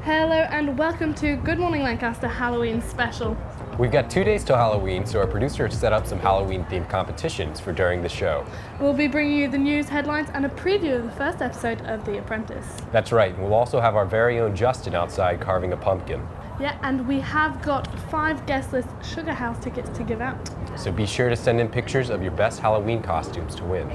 Hello and welcome to Good Morning Lancaster Halloween special. We've got 2 days till Halloween, so our producer has set up some Halloween-themed competitions for during the show. We'll be bringing you the news headlines and a preview of the first episode of The Apprentice. That's right, and we'll also have our very own Justin outside carving a pumpkin. Yeah, and we have got 5 guest list Sugar House tickets to give out. So be sure to send in pictures of your best Halloween costumes to win.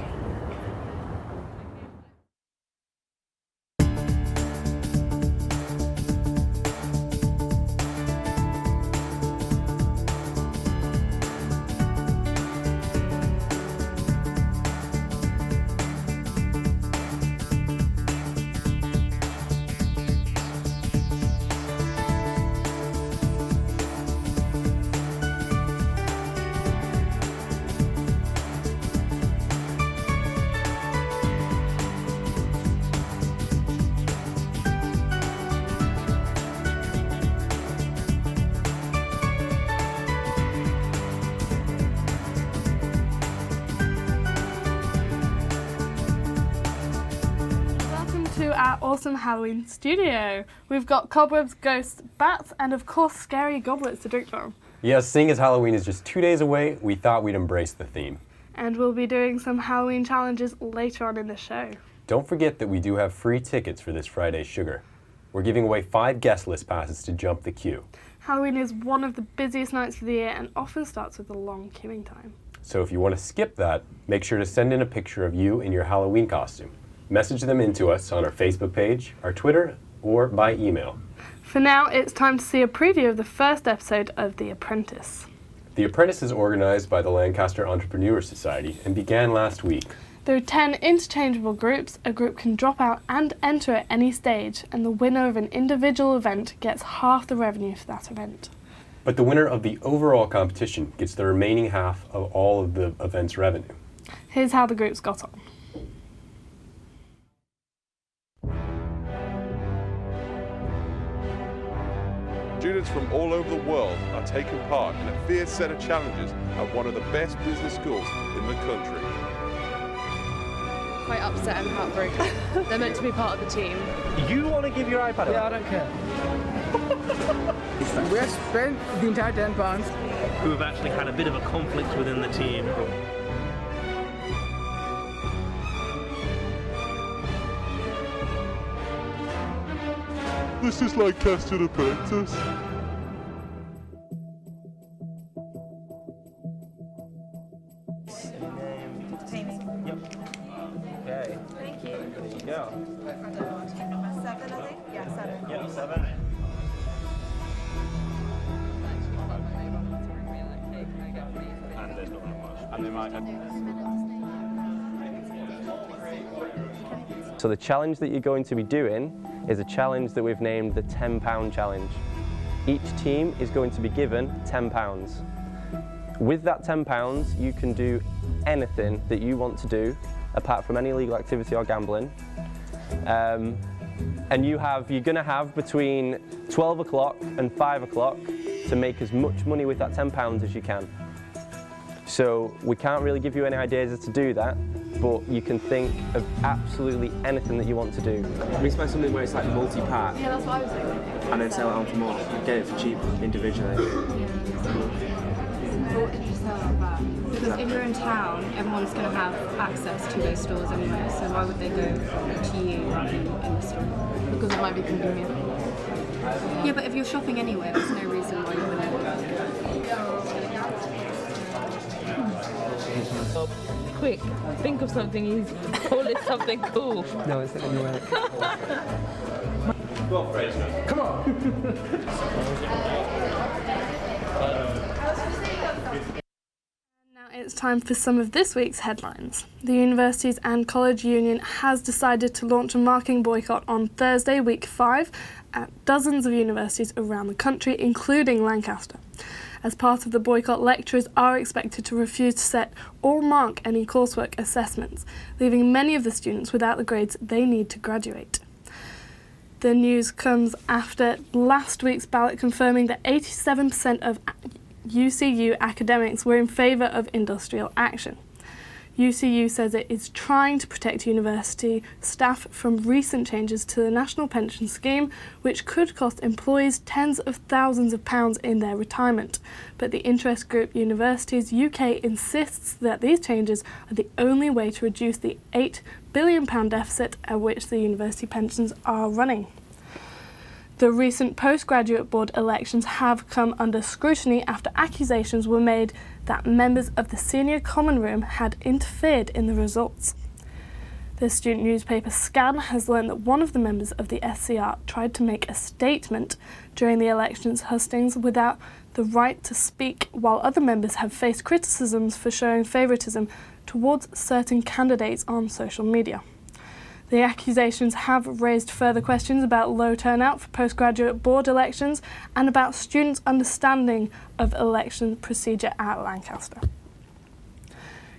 To our awesome Halloween studio. We've got cobwebs, ghosts, bats, and of course scary goblets to drink from. Yes, seeing as Halloween is just 2 days away, we thought we'd embrace the theme. And we'll be doing some Halloween challenges later on in the show. Don't forget that we do have free tickets for this Friday's Sugar. We're giving away 5 guest list passes to jump the queue. Halloween is one of the busiest nights of the year and often starts with a long queuing time. So if you want to skip that, make sure to send in a picture of you in your Halloween costume. Message them in to us on our Facebook page, our Twitter, or by email. For now, it's time to see a preview of the first episode of The Apprentice. The Apprentice is organized by the Lancaster Entrepreneur Society and began last week. There are 10 interchangeable groups. A group can drop out and enter at any stage, and the winner of an individual event gets half the revenue for that event. But the winner of the overall competition gets the remaining half of all of the event's revenue. Here's how the groups got on. Students from all over the world are taking part in a fierce set of challenges at one of the best business schools in the country. Quite upset and heartbroken. They're meant to be part of the team. You want to give your iPad away? Yeah, I don't care. We have spent the entire £10. Who have actually had a bit of a conflict within the team. This is Lancaster Apprentice. Okay. Thank you. There you go. 7, I think? Yeah, 7. Yep, 7. And there's not that much. And they might have... So the challenge that you're going to be doing is a challenge that we've named the £10 challenge. Each team is going to be given £10. With that £10, you can do anything that you want to do, apart from any illegal activity or gambling. And you're going to have between 12 o'clock and 5 o'clock to make as much money with that £10 as you can. So we can't really give you any ideas as to do that, but you can think of absolutely anything that you want to do. We expect something where it's like multi-pack. Yeah, that's what I was thinking. And then sell it on for more. Get it for cheap individually. What did you sell like that? Because if you're in town, everyone's going to have access to those stores anyway, so why would they go to you in the store? Because it might be convenient. Yeah, but if you're shopping anyway, there's no reason why you wouldn't. Quick, think of something easy. Call it something cool. No, it's not going to work. Go on, Fraser. Come on! Now it's time for some of this week's headlines. The Universities and College Union has decided to launch a marking boycott on Thursday, week 5, at dozens of universities around the country, including Lancaster. As part of the boycott, lecturers are expected to refuse to set or mark any coursework assessments, leaving many of the students without the grades they need to graduate. The news comes after last week's ballot confirming that 87% of UCU academics were in favour of industrial action. UCU says it is trying to protect university staff from recent changes to the National Pension Scheme, which could cost employees tens of thousands of pounds in their retirement. But the interest group Universities UK insists that these changes are the only way to reduce the £8 billion deficit at which the university pensions are running. The recent postgraduate board elections have come under scrutiny after accusations were made that members of the senior common room had interfered in the results. The student newspaper Scan has learned that one of the members of the SCR tried to make a statement during the elections hustings without the right to speak, while other members have faced criticisms for showing favouritism towards certain candidates on social media. The accusations have raised further questions about low turnout for postgraduate board elections and about students' understanding of election procedure at Lancaster.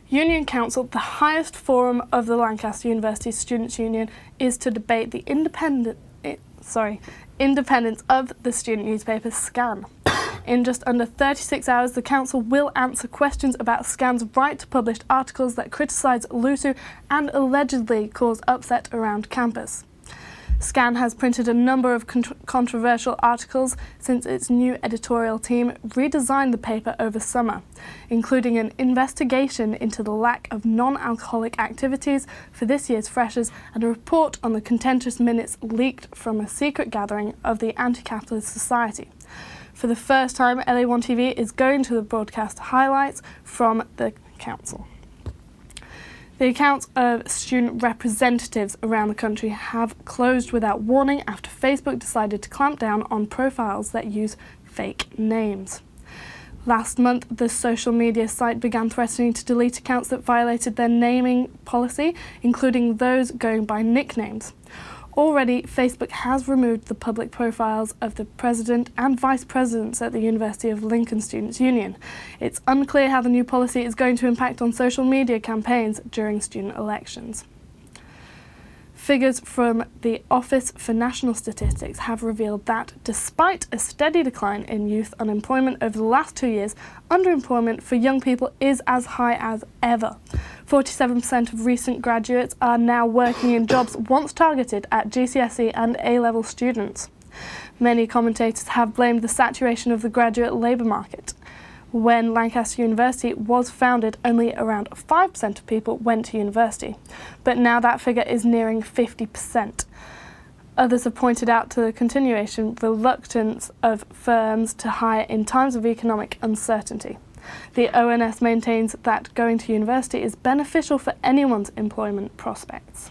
Union Council, the highest forum of the Lancaster University Students' Union, is to debate the independence of the student newspaper Scan. In just under 36 hours, the council will answer questions about Scan's right to publish articles that criticise LUSU and allegedly cause upset around campus. Scan has printed a number of controversial articles since its new editorial team redesigned the paper over summer, including an investigation into the lack of non-alcoholic activities for this year's freshers and a report on the contentious minutes leaked from a secret gathering of the Anti-Capitalist Society. For the first time, LA1 TV is going to broadcast highlights from the council. The accounts of student representatives around the country have closed without warning after Facebook decided to clamp down on profiles that use fake names. Last month, the social media site began threatening to delete accounts that violated their naming policy, including those going by nicknames. Already, Facebook has removed the public profiles of the president and vice presidents at the University of Lincoln Students' Union. It's unclear how the new policy is going to impact on social media campaigns during student elections. Figures from the Office for National Statistics have revealed that, despite a steady decline in youth unemployment over the last 2 years, underemployment for young people is as high as ever. 47% of recent graduates are now working in jobs once targeted at GCSE and A-level students. Many commentators have blamed the saturation of the graduate labour market. When Lancaster University was founded, only around 5% of people went to university, but now that figure is nearing 50%. Others have pointed out to the continuation reluctance of firms to hire in times of economic uncertainty. The ONS maintains that going to university is beneficial for anyone's employment prospects.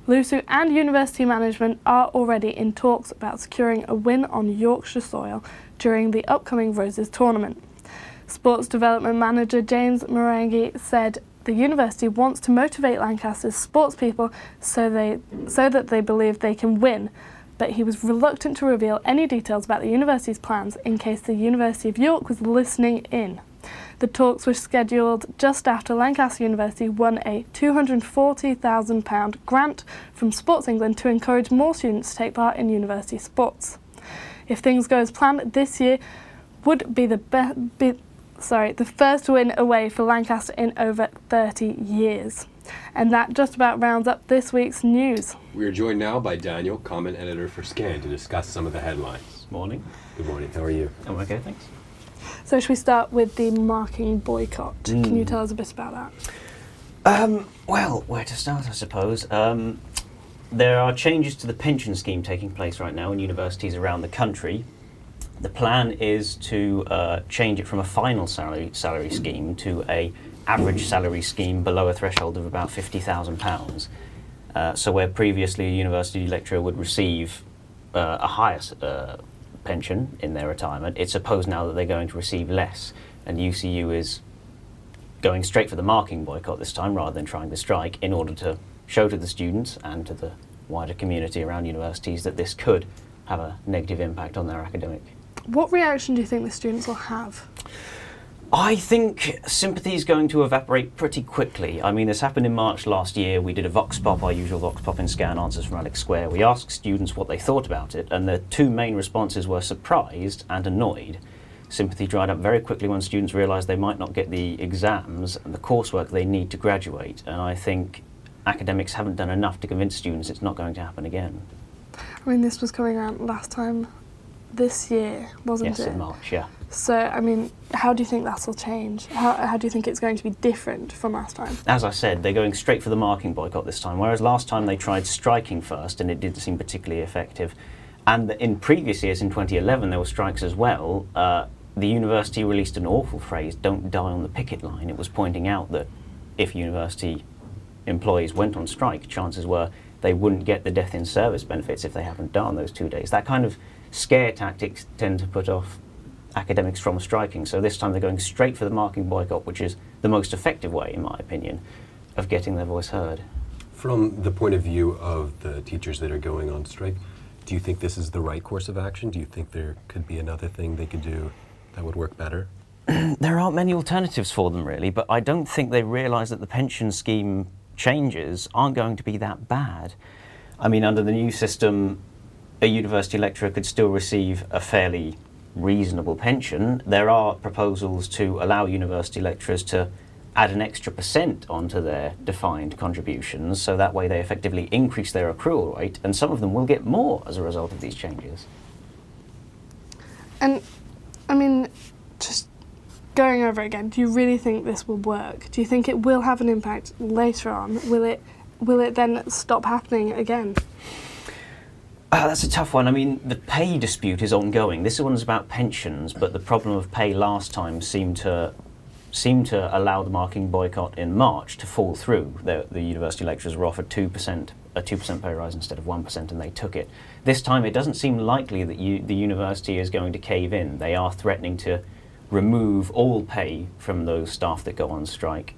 LUSU and university management are already in talks about securing a win on Yorkshire soil during the upcoming Roses tournament. Sports development manager James Morangi said the university wants to motivate Lancaster's sports people so that they believe they can win, but he was reluctant to reveal any details about the university's plans in case the University of York was listening in. The talks were scheduled just after Lancaster University won a £240,000 grant from Sports England to encourage more students to take part in university sports. If things go as planned, this year would be the first win away for Lancaster in over 30 years. And that just about rounds up this week's news. We are joined now by Daniel, comment editor for Scan, to discuss some of the headlines. Morning. Good morning. How are you? I'm okay, thanks. So should we start with the marking boycott? Can you tell us a bit about that? Well, where to start, I suppose. There are changes to the pension scheme taking place right now in universities around the country. The plan is to change it from a final salary scheme to a average salary scheme below a threshold of about £50,000. So where previously a university lecturer would receive a higher pension in their retirement, it's supposed now that they're going to receive less. And UCU is going straight for the marking boycott this time rather than trying to strike in order to show to the students and to the wider community around universities that this could have a negative impact on their academic. What reaction do you think the students will have? I think sympathy is going to evaporate pretty quickly. I mean, this happened in March last year. We did a Vox Pop, our usual Vox Pop in Scan Answers from Alex Square. We asked students what they thought about it, and the two main responses were surprised and annoyed. sympathy dried up very quickly when students realised they might not get the exams and the coursework they need to graduate. And I think academics haven't done enough to convince students it's not going to happen again. I mean, this was coming around last time this year, wasn't it? Yes, in March, yeah. So, I mean, how do you think that will change? How do you think it's going to be different from last time? As I said, they're going straight for the marking boycott this time, whereas last time they tried striking first and it didn't seem particularly effective. And in previous years, in 2011, there were strikes as well. The university released an awful phrase, "Don't die on the picket line." It was pointing out that if university employees went on strike, chances were they wouldn't get the death in service benefits if they haven't done those 2 days. That kind of scare tactics tend to put off academics from striking. So this time they're going straight for the marking boycott, which is the most effective way, in my opinion, of getting their voice heard. From the point of view of the teachers that are going on strike, do you think this is the right course of action? Do you think there could be another thing they could do that would work better? There aren't many alternatives for them, really, but I don't think they realise that the pension scheme changes aren't going to be that bad. I mean, under the new system, a university lecturer could still receive a fairly reasonable pension. There are proposals to allow university lecturers to add an extra % onto their defined contributions, so that way they effectively increase their accrual rate, and some of them will get more as a result of these changes. And, I mean, just going over it again, do you really think this will work? Do you think it will have an impact later on? Will it then stop happening again? That's a tough one. I mean, the pay dispute is ongoing. This one is about pensions, but the problem of pay last time seemed to allow the marking boycott in March to fall through. The university lecturers were offered a 2% pay rise instead of 1%, and they took it. This time it doesn't seem likely that the university is going to cave in. They are threatening to remove all pay from those staff that go on strike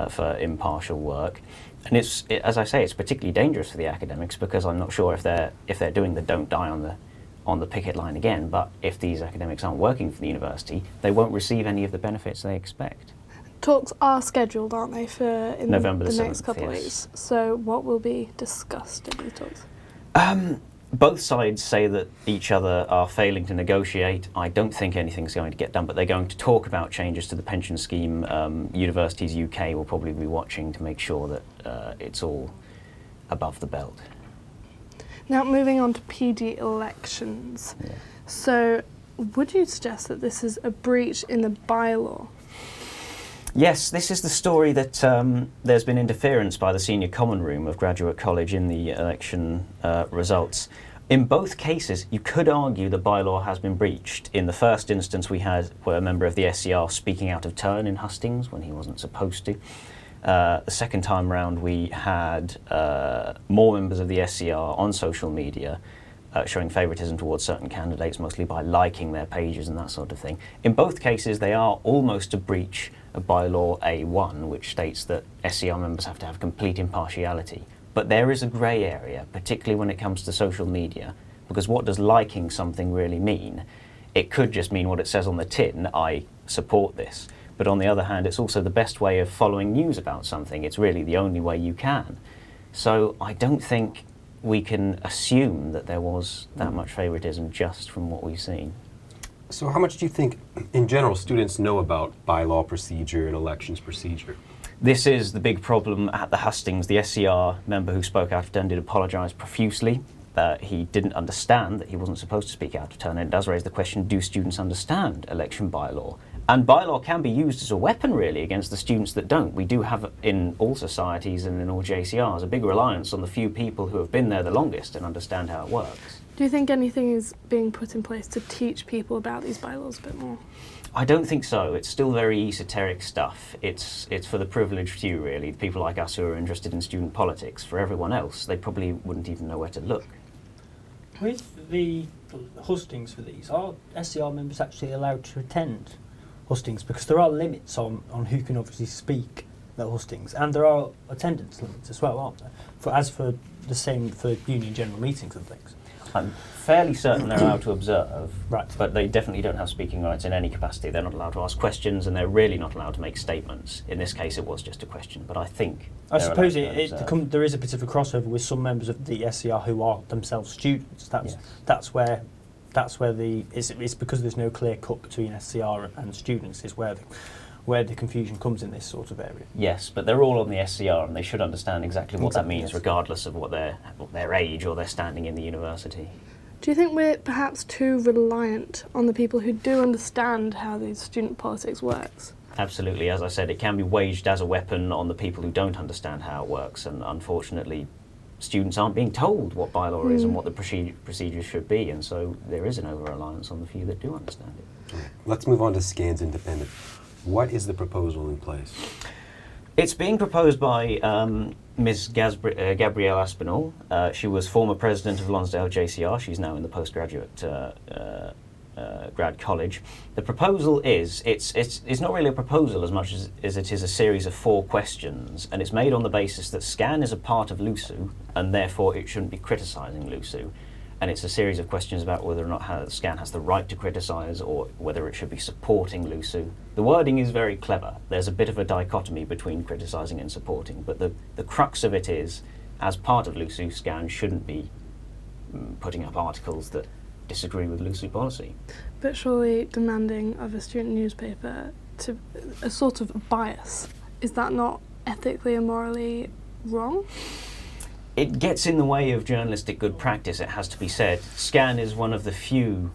for impartial work. And as I say, it's particularly dangerous for the academics, because I'm not sure if they're doing the "don't die on the picket line" again, but if these academics aren't working for the university, they won't receive any of the benefits they expect. Talks are scheduled, aren't they, for in November the next 7th, couple of yes. weeks? So what will be discussed in these talks? Both sides say that each other are failing to negotiate. I don't think anything's going to get done, but they're going to talk about changes to the pension scheme. Universities UK will probably be watching to make sure that it's all above the belt. Now, moving on to PD elections. Yeah. So, would you suggest that this is a breach in the bylaw? Yes, this is the story that there's been interference by the Senior Common Room of Graduate College in the election results. In both cases, you could argue the bylaw has been breached. In the first instance, we had a member of the SCR speaking out of turn in Hustings when he wasn't supposed to. The second time round, we had more members of the SCR on social media showing favouritism towards certain candidates, mostly by liking their pages and that sort of thing. In both cases, they are almost a breach of bylaw A1, which states that SCR members have to have complete impartiality. But there is a grey area, particularly when it comes to social media, because what does liking something really mean? It could just mean what it says on the tin, I support this. But on the other hand, it's also the best way of following news about something. It's really the only way you can. So I don't think we can assume that there was that much favouritism just from what we've seen. So how much do you think, in general, students know about bylaw procedure and elections procedure? This is the big problem at the Hustings. The SCR member who spoke out of turn did apologise profusely. He didn't understand that he wasn't supposed to speak out of turn. And it does raise the question, do students understand election bylaw? And bylaw can be used as a weapon, really, against the students that don't. We do have, in all societies and in all JCRs, a big reliance on the few people who have been there the longest and understand how it works. Do you think anything is being put in place to teach people about these bylaws a bit more? I don't think so. It's still very esoteric stuff. It's for the privileged few, really, people like us who are interested in student politics. For everyone else, they probably wouldn't even know where to look. With the hustings for these, are SCR members actually allowed to attend hustings? Because there are limits on who can obviously speak at hustings, and there are attendance limits as well, aren't there? As for the same for union general meetings and things. I'm fairly certain they're allowed to observe, right, but they definitely don't have speaking rights in any capacity. They're not allowed to ask questions, and they're really not allowed to make statements. In this case, it was just a question, but I think I suppose there is a bit of a crossover with some members of the SCR who are themselves students. That's where that's where it's because there's no clear cut between SCR and students is where the confusion comes in this sort of area. Yes, but they're all on the SCR and they should understand exactly what that means, yes. regardless of what their age or their standing in the university. Do you think we're perhaps too reliant on the people who do understand how these student politics works? Absolutely. As I said, it can be waged as a weapon on the people who don't understand how it works, and unfortunately students aren't being told what bylaw is and what the procedures should be, and so there is an over-reliance on the few that do understand it. Right. Let's move on to Scans Independent. What is the proposal in place? It's being proposed by Ms. Gabrielle Aspinall. She was former president of Lonsdale JCR. She's now in the postgraduate grad college. The proposal is, it's not really a proposal as much as it is a series of 4 questions, and it's made on the basis that SCAN is a part of LUSU, and therefore it shouldn't be criticising LUSU. And it's a series of questions about whether or not SCAN has the right to criticise or whether it should be supporting LUSU. The wording is very clever. There's a bit of a dichotomy between criticising and supporting, but the crux of it is, as part of LUSU, SCAN shouldn't be putting up articles that disagree with LUSU policy. But surely demanding of a student newspaper to a sort of bias, is that not ethically and morally wrong? It gets in the way of journalistic good practice, it has to be said. SCAN is one of the few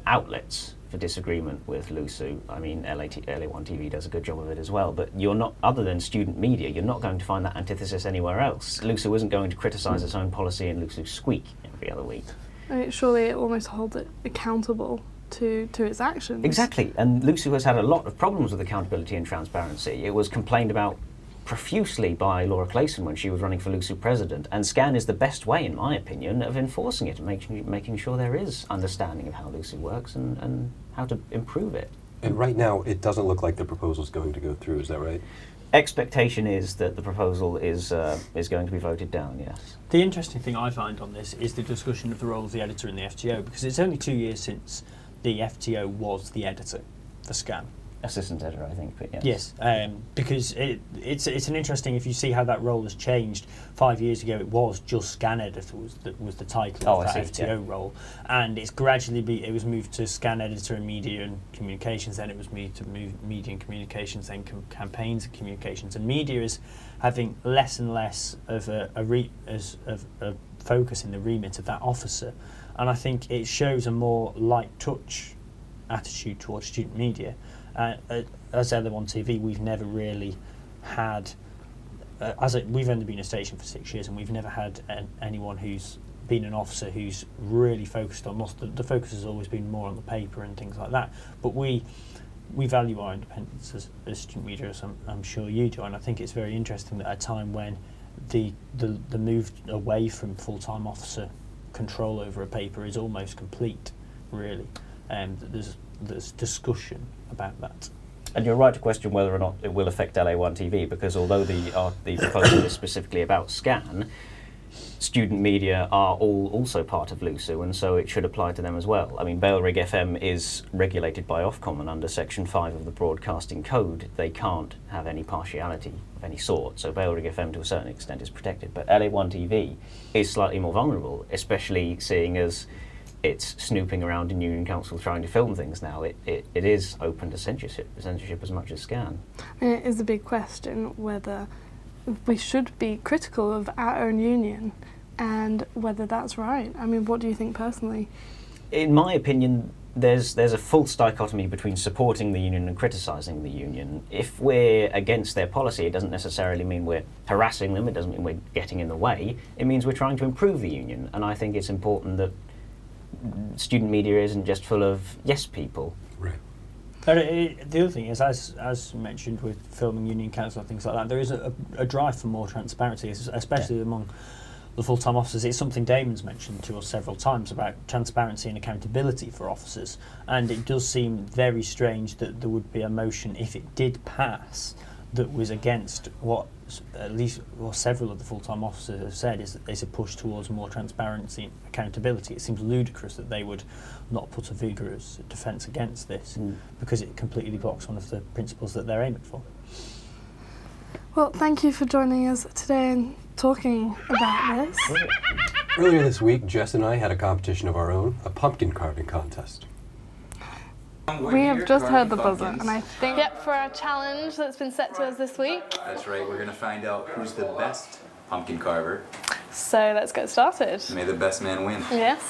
outlets for disagreement with LUSU. I mean, LA1 TV does a good job of it as well, but you're not, other than student media, you're not going to find that antithesis anywhere else. LUSU isn't going to criticise its own policy and LUSU squeak every other week. I mean, surely it almost holds it accountable to its actions. Exactly, and LUSU has had a lot of problems with accountability and transparency. It was complained about profusely by Laura Clayson when she was running for LUSU president, and SCAN is the best way, in my opinion, of enforcing it and making sure there is understanding of how LUSU works and how to improve it. And right now, it doesn't look like the proposal is going to go through, is that right? Expectation is that the proposal is going to be voted down, yes. The interesting thing I find on this is the discussion of the role of the editor in the FTO, because it's only 2 years since the FTO was the editor for SCAN. Assistant editor, I think, but yes. Yes, because it's an interesting, if you see how that role has changed. 5 years ago, it was just SCAN editor was the title of that FTO role, and it's gradually it was moved to SCAN editor and media and communications. Then it was moved to media and communications, then campaigns and communications. And media is having less and less of a focus in the remit of that officer, and I think it shows a more light touch attitude towards student media. As LA1 TV, we've never really had, we've only been a station for 6 years, and we've never had anyone who's been an officer who's really focused on us. The focus has always been more on the paper and things like that. But we value our independence as student media, as I'm sure you do, and I think it's very interesting that at a time when the move away from full-time officer control over a paper is almost complete, really, there's discussion about that. And you're right to question whether or not it will affect LA1 TV, because although the proposal is specifically about SCAN, student media are also part of LUSU, and so it should apply to them as well. I mean, Bailrig FM is regulated by Ofcom, and under Section 5 of the Broadcasting Code, they can't have any partiality of any sort, so Bailrig FM to a certain extent is protected. But LA1 TV is slightly more vulnerable, especially seeing as it's snooping around in Union Council trying to film things now. It is open to censorship as much as SCAN. And it is a big question whether we should be critical of our own union and whether that's right. I mean, what do you think personally? In my opinion, there's a false dichotomy between supporting the union and criticising the union. If we're against their policy, it doesn't necessarily mean we're harassing them, it doesn't mean we're getting in the way, it means we're trying to improve the union. And I think it's important that student media isn't just full of yes people. Right. The other thing is, as mentioned with filming Union Council and things like that, there is a drive for more transparency, especially among the full-time officers. It's something Damon's mentioned to us several times about transparency and accountability for officers, and it does seem very strange that there would be a motion, if it did pass, that was against what at least several of the full-time officers have said is that there's a push towards more transparency and accountability. It seems ludicrous that they would not put a vigorous defence against this because it completely blocks one of the principles that they're aiming for. Well, thank you for joining us today and talking about this. Earlier this week, Jess and I had a competition of our own, a pumpkin carving contest. We have just heard the buzzer, and I think... Yep, for our challenge that's been set to us this week. That's right, we're going to find out who's the best pumpkin carver. So let's get started. May the best man win. Yes.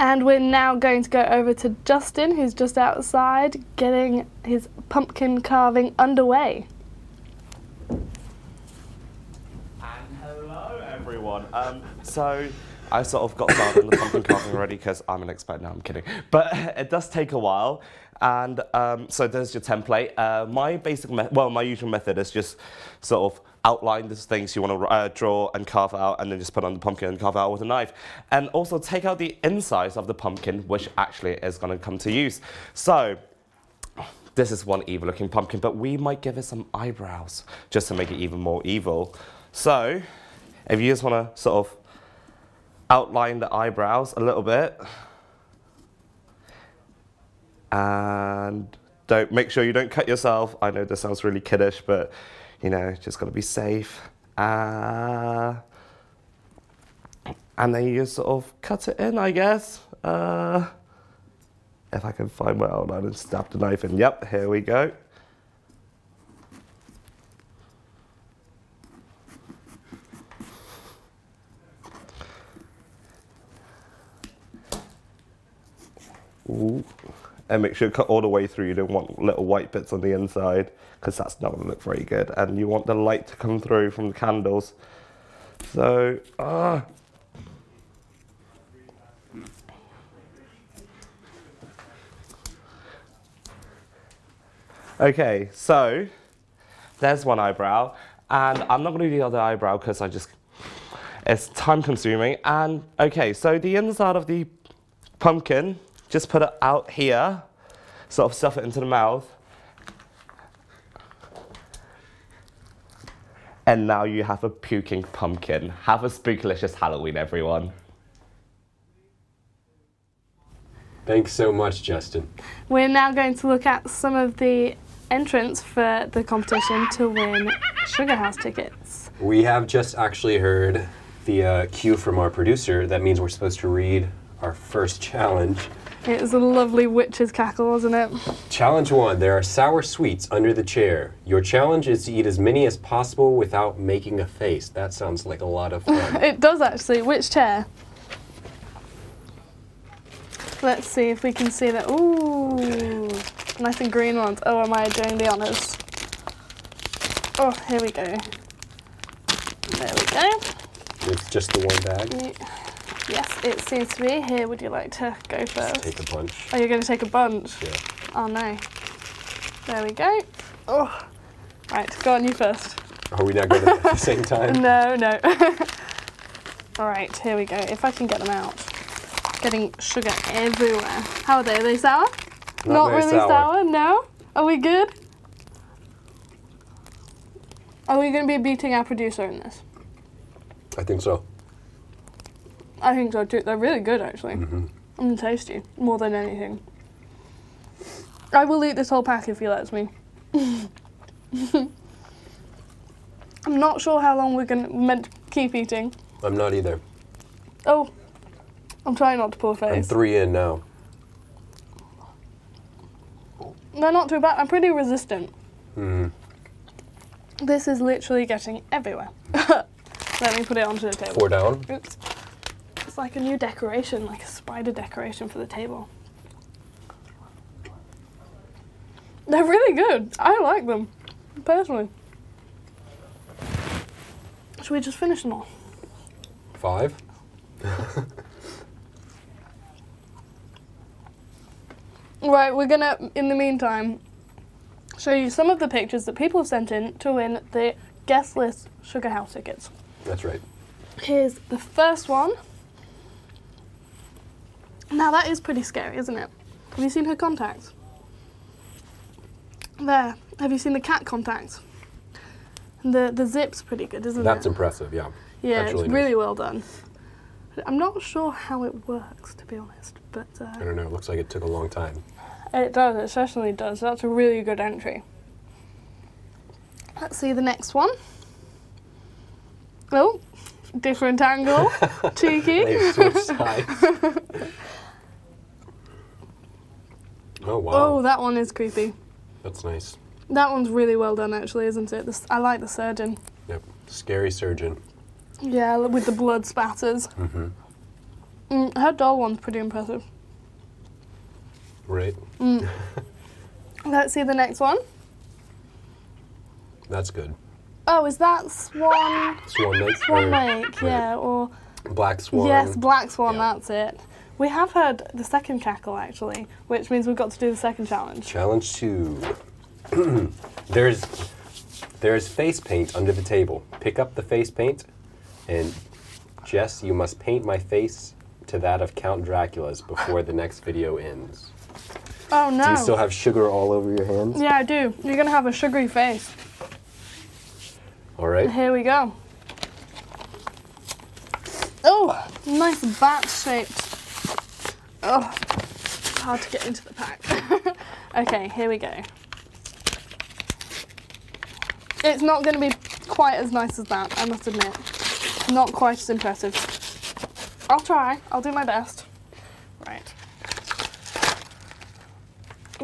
And we're now going to go over to Justin, who's just outside getting his pumpkin carving underway. And hello everyone. So I sort of got started on the pumpkin carving already because I'm an expert now, I'm kidding. But it does take a while. And so there's your template. My usual method is just sort of outline the things you want to draw and carve out, and then just put on the pumpkin and carve out with a knife. And also take out the insides of the pumpkin, which actually is going to come to use. So this is one evil looking pumpkin, but we might give it some eyebrows just to make it even more evil. So if you just want to sort of outline the eyebrows a little bit, and make sure you don't cut yourself. I know this sounds really kiddish, but you know, just got to be safe. And then you just sort of cut it in, I guess. If I can find my outline and stab the knife in. Yep, here we go. Ooh. And make sure you cut all the way through. You don't want little white bits on the inside, because that's not going to look very good. And you want the light to come through from the candles. So, okay, so there's one eyebrow. And I'm not going to do the other eyebrow because it's time consuming. And okay, so the inside of the pumpkin, just put it out here, sort of stuff it into the mouth. And now you have a puking pumpkin. Have a spookylicious Halloween, everyone. Thanks so much, Justin. We're now going to look at some of the entrants for the competition to win Sugar House tickets. We have just actually heard the cue from our producer. That means we're supposed to read our first challenge. It was a lovely witch's cackle, wasn't it? Challenge 1. There are sour sweets under the chair. Your challenge is to eat as many as possible without making a face. That sounds like a lot of fun. It does actually. Which chair? Let's see if we can see that. Ooh, okay. Nice and green ones. Oh, am I doing the honours? Oh, here we go. There we go. It's just the one bag? Yes, it seems to be. Here, would you like to go first? Take a bunch. Oh, you're going to take a bunch? Yeah. Oh, no. There we go. Oh. Right, go on, you first. Are we not going at the same time? No, no. All right, here we go. If I can get them out. Getting sugar everywhere. How are they? Are they sour? Not really sour? No? Are we good? Are we going to be beating our producer in this? I think so. I think so too. They're really good, actually. Mm-hmm. And tasty, more than anything. I will eat this whole pack if he lets me. I'm not sure how long we're meant to keep eating. I'm not either. Oh, I'm trying not to pull a face. I'm 3 in now. They're not too bad. I'm pretty resistant. Mm. This is literally getting everywhere. Let me put it onto the table. 4 down. Oops. It's like a new decoration, like a spider decoration for the table. They're really good. I like them, personally. Should we just finish them all? 5. Right, we're gonna, in the meantime, show you some of the pictures that people have sent in to win the guest list Sugar House tickets. That's right. Here's the first one. Now that is pretty scary, isn't it? Have you seen her contacts? There. Have you seen the cat contacts? The zip's pretty good, isn't it? That's impressive, yeah. Yeah, That's it's nice. really well done. I'm not sure how it works, to be honest, but... I don't know, it looks like it took a long time. It does, it certainly does. That's a really good entry. Let's see the next one. Oh, different angle. Cheeky. They've switched sides. Oh, wow. Oh, that one is creepy. That's nice. That one's really well done, actually, isn't it? I like the surgeon. Yep. Scary surgeon. Yeah, with the blood spatters. Mm-hmm. Her doll one's pretty impressive. Right. Let's see the next one. That's good. Oh, is that Swan? Swan Lake. Swan Lake, yeah, or... Black Swan. Yes, Black Swan, that's it. We have heard the second cackle, actually, which means we've got to do the second challenge. Challenge 2. There's face paint under the table. Pick up the face paint, and Jess, you must paint my face to that of Count Dracula's before the next video ends. Oh, no. Do you still have sugar all over your hands? Yeah, I do. You're going to have a sugary face. All right. Here we go. Oh, nice bat-shaped. Oh, it's hard to get into the pack. Okay, here we go. It's not going to be quite as nice as that, I must admit. Not quite as impressive. I'll try. I'll do my best. Right.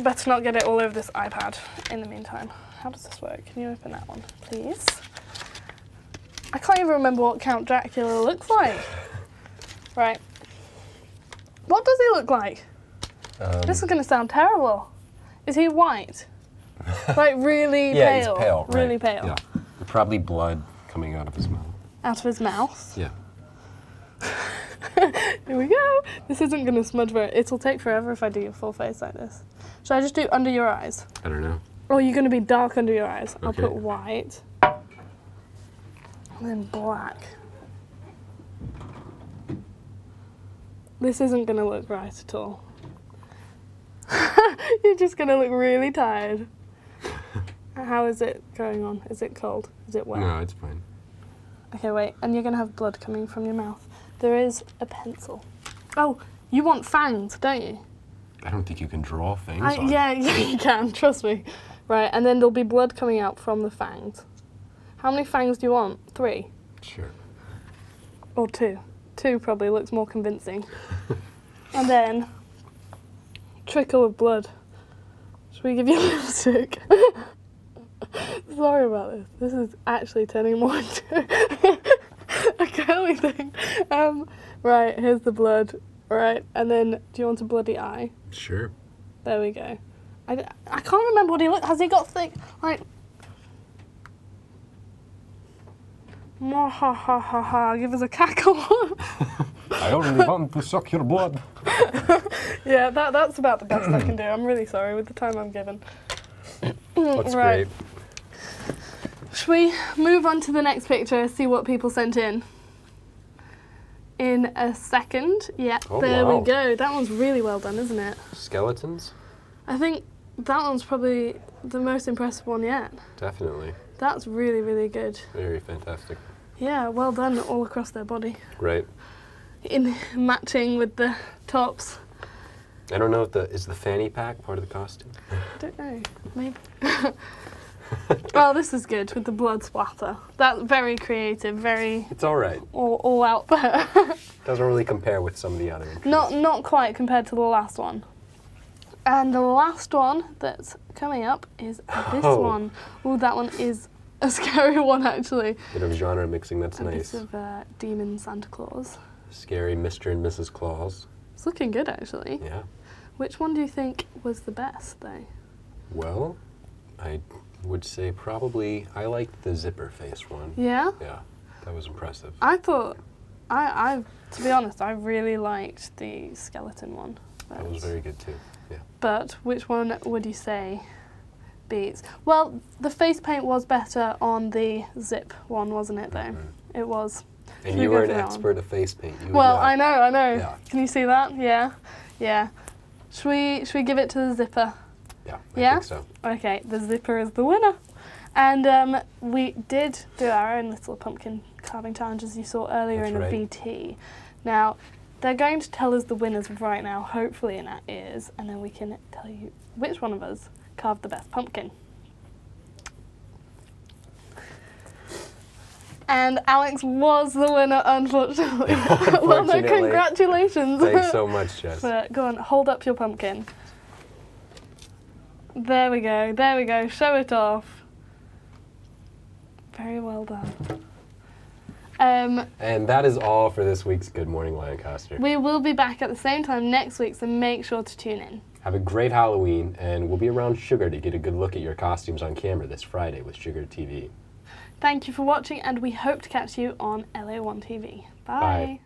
Better not get it all over this iPad in the meantime. How does this work? Can you open that one, please? I can't even remember what Count Dracula looks like. Right. What does he look like? This is going to sound terrible. Is he white? Like really yeah, pale? He's pale. Right. Really pale? Yeah. Probably blood coming out of his mouth. Out of his mouth? Yeah. Here we go. This isn't going to smudge very... It'll take forever if I do your full face like this. Should I just do under your eyes? I don't know. Or are you going to be dark under your eyes? Okay. I'll put white. And then black. This isn't going to look right at all. You're just going to look really tired. How is it going on? Is it cold? Is it wet? No, it's fine. Okay, wait. And you're going to have blood coming from your mouth. There is a pencil. Oh, you want fangs, don't you? I don't think you can draw things on. Yeah, you can. Trust me. Right, and then there'll be blood coming out from the fangs. How many fangs do you want? 3? Sure. Or 2? 2 probably looks more convincing. And then, trickle of blood. Should we give you lipstick? Sorry about this. This is actually turning more into a curly thing. Right, here's the blood. Right, and then do you want a bloody eye? Sure. There we go. I can't remember what he looked. Has he got thick, like... Ha ha ha ha, give us a cackle. I only want to suck your blood. Yeah, that's about the best I can do. I'm really sorry with the time I'm given. That's right. great. Should we move on to the next picture, see what people sent in a second? Yeah, Oh, there wow. we go. That one's really well done, isn't it? Skeletons? I think that one's probably the most impressive one yet. Definitely. That's really, really good. Very fantastic. Yeah, well done all across their body. Great. In matching with the tops. I don't know if is the fanny pack part of the costume? I don't know, maybe. Well, this is good with the blood splatter. That's very creative, very... It's all right. All out there. Doesn't really compare with some of the other entries. Not quite compared to the last one. And the last one that's coming up is this one. Oh, that one is a scary one, actually. Bit of genre mixing, that's nice. A bit of Demon Santa Claus. Scary Mr. and Mrs. Claus. It's looking good, actually. Yeah. Which one do you think was the best, though? Well, I would say probably I liked the zipper face one. Yeah? Yeah, that was impressive. I thought, to be honest, I really liked the skeleton one. That was very good too, yeah. But which one would you say beats? Well, the face paint was better on the zip one, wasn't it, though? Mm-hmm. It was. And you were an expert at face paint. Well, I know. Yeah. Can you see that? Yeah, yeah. Should we give it to the zipper? Yeah, I think so. Okay, the zipper is the winner. And we did do our own little pumpkin carving challenge, as you saw earlier. That's in a VT. Now, they're going to tell us the winners right now, hopefully in our ears, and then we can tell you which one of us carved the best pumpkin. And Alex was the winner, unfortunately. Well, no, congratulations. Thanks so much, Jess. But go on, hold up your pumpkin. There we go, show it off. Very well done. And that is all for this week's Good Morning Lancaster. We will be back at the same time next week, so make sure to tune in. Have a great Halloween, and we'll be around Sugar to get a good look at your costumes on camera this Friday with Sugar TV. Thank you for watching, and we hope to catch you on LA1 TV. Bye. Bye.